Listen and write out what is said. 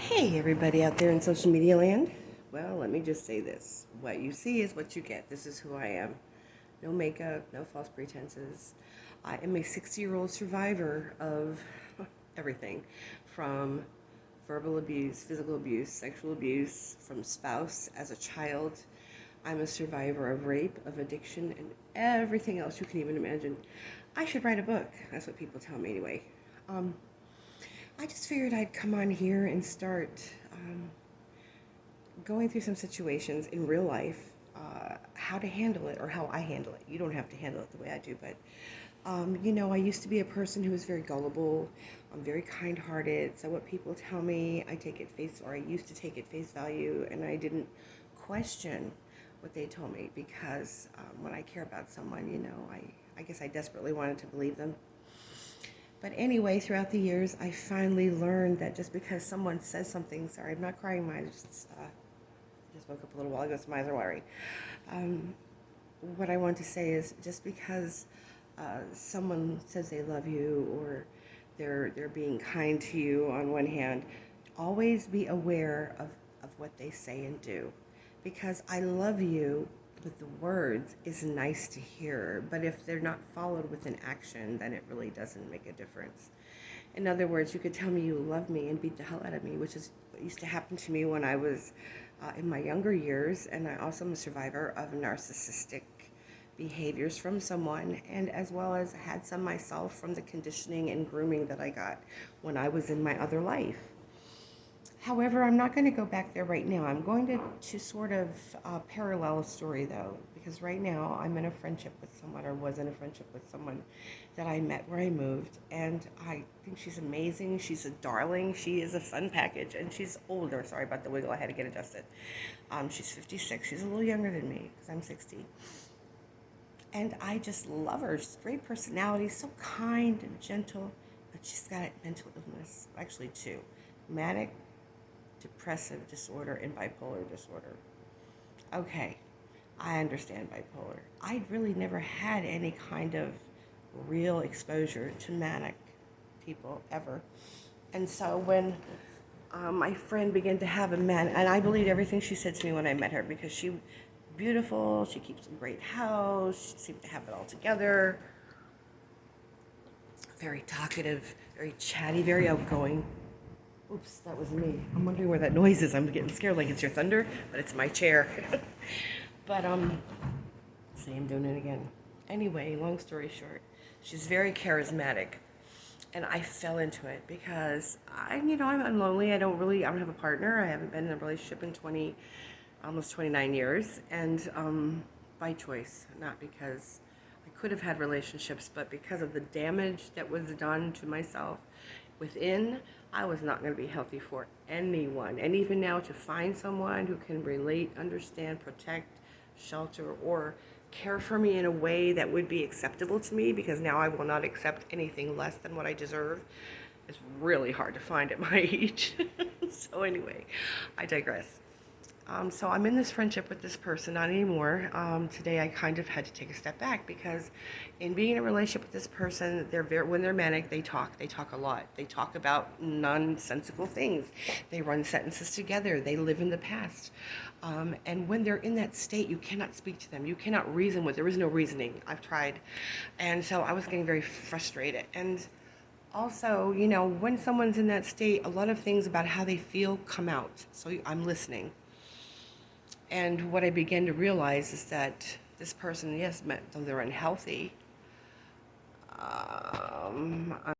Hey, everybody out there in social media land. Well, let me just say this. What you see is what you get. This is who I am. No makeup, no false pretenses. I am a 60-year-old survivor of everything from verbal abuse, physical abuse, sexual abuse, from spouse as a child. I'm a survivor of rape, of addiction, and everything else you can even imagine. I should write a book. That's what people tell me anyway. Um, I just figured I'd come on here and start going through some situations in real life, how to handle it or how I handle it. You don't have to handle it the way I do, but I used to be a person who was very gullible. I'm very kind-hearted. So what people tell me, I take it I used to take it face value, and I didn't question what they told me because when I care about someone, I guess I desperately wanted to believe them. But anyway, throughout the years, I finally learned that just because someone says something, sorry, I'm not crying, I just woke up a little while ago, so my eyes are watery. What I want to say is just because someone says they love you or they're being kind to you on one hand, always be aware of what they say and do. Because I love you with the words is nice to hear, but if they're not followed with an action, then it really doesn't make a difference. In other words, you could tell me you love me and beat the hell out of me, which is what used to happen to me when I was in my younger years, and I also am a survivor of narcissistic behaviors from someone, and as well as had some myself from the conditioning and grooming that I got when I was in my other life. However, I'm not going to go back there right now. I'm going to sort of parallel a story, though, because right now I'm in a friendship with someone, or was in a friendship with someone that I met where I moved, and I think she's amazing. She's a darling. She is a fun package, and she's older. Sorry about the wiggle. I had to get adjusted. She's 56. She's a little younger than me, because I'm 60. And I just love her. She's a great personality, so kind and gentle, but she's got a mental illness, actually two, manic depressive disorder and bipolar disorder. Okay, I understand bipolar. I really never had any kind of real exposure to manic people ever. And so when my friend began to have a man, and I believed everything she said to me when I met her because she was beautiful, she keeps a great house, she seemed to have it all together, very talkative, very chatty, very outgoing. Oops, that was me. I'm wondering where that noise is. I'm getting scared like it's your thunder, but it's my chair. But, see, I'm doing it again. Anyway, long story short, she's very charismatic. And I fell into it because I'm lonely. I don't have a partner. I haven't been in a relationship in almost 29 years. And by choice, not because I could have had relationships, but because of the damage that was done to myself within, I was not going to be healthy for anyone. And even now, to find someone who can relate, understand, protect, shelter, or care for me in a way that would be acceptable to me, because now I will not accept anything less than what I deserve, is really hard to find at my age. So anyway, I digress. So I'm in this friendship with this person, not anymore. Today I kind of had to take a step back because in being in a relationship with this person, when they're manic, they talk a lot. They talk about nonsensical things. They run sentences together. They live in the past. And when they're in that state, you cannot speak to them. You cannot reason with. There is no reasoning. I've tried. And so I was getting very frustrated. And also, when someone's in that state, a lot of things about how they feel come out. So I'm listening. And what I began to realize is that this person, yes, though they're unhealthy,